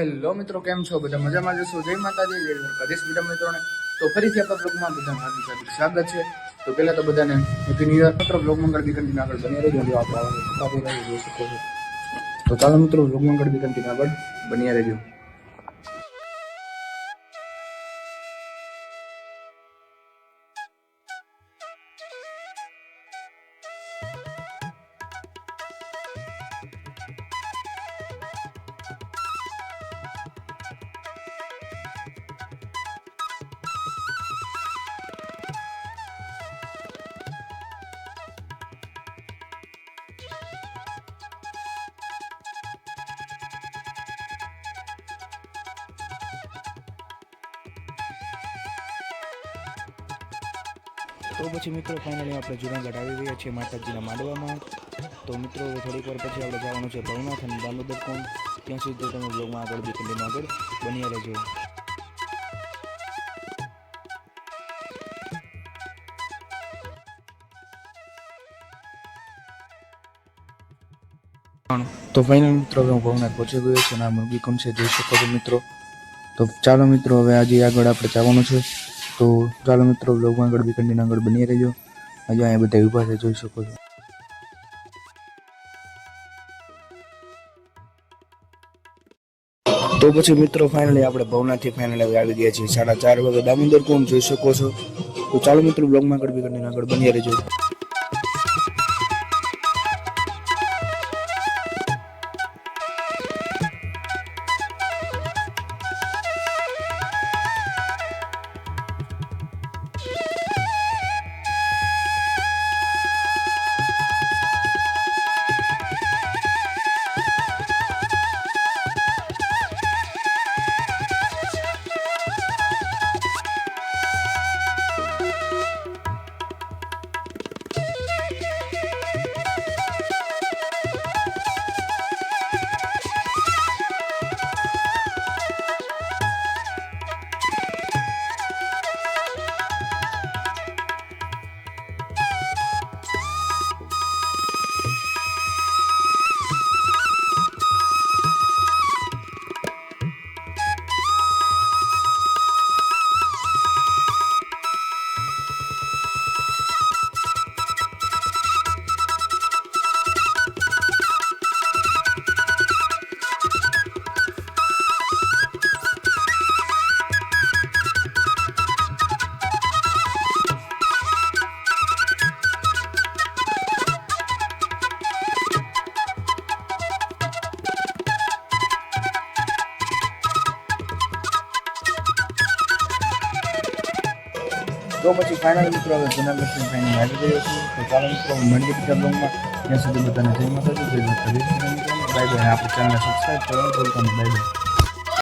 Hello મિત્રો, કેમ છો? બધા મજામાં જશો? જય માતાજી, જય દ્વારકાધીશ બધા મિત્રોને. તો ફરીથી આપણા બ્લોગમાં બધાનું હાર્દિક સ્વાગત છે. તો પહેલા તો બધાને હેપી ન્યુ યર. મિત્રો બ્લોગ મંગળ બી કન્ટિન્યુ આગળ બની રહેજો. જો આપણે જોઈ શકો છો. તો ચાલો મિત્રો, બ્લોગ મંગળ બી કન્ટિન્યુ આગળ બની રહેજો. તો પછી મિત્રો ફાઇનલી આપણે જુનાગઢ આવી ગયા છીએ માતાજીના માંડવામાં. તો મિત્રો થોડીક વાર પછી આપણે જવાનું છે ભવનાથ અને દામોદર કુંડ. ત્યાં સુધી તમે બ્લોગમાં આગળ બી કન્ટિન્યુ આગળ બન્યા રહેજો. તો ફાઇનલ મિત્રો, હવે હું ભવનાથ પહોંચી ગયો છું અને આ મુરગી કુંડ છે, જોઈ શકો છો મિત્રો. તો ચાલો મિત્રો, હવે આજે આગળ આપણે જવાનું છે. તો ચાલો મિત્રો, બ્લોગમાં આગળ બી કન્ટિન્યુ આગળ બની રહેજો. આજે અહીંયા બધા ઊભા છે, જોઈ શકો છો. તો પછી મિત્રો ફાઇનલી આપણે ભવનાથથી ફાઇનલી હવે આવી ગયા છીએ 4:30 વાગે દામોદર કુંડ, જોઈ શકો છો. તો ચાલો મિત્રો, બ્લોગમાં આગળ બી કન્ટિન્યુ આગળ બની રહેજો. તો પછી ફાઇનલ મિત્રો, હવે જુનાગઢથી ફાઇનલ આવી ગયો છું. તો ચાલો મિત્રો, મળીએ બીજા બ્લોગમાં. ત્યાં સુધી બધાને જય માતાજી, જય દ્વારકાધીશ. Bye bye. આપણી ચેનલને સબસ્ક્રાઈબ કરવાનું ભૂલતા નહીં. Bye bye.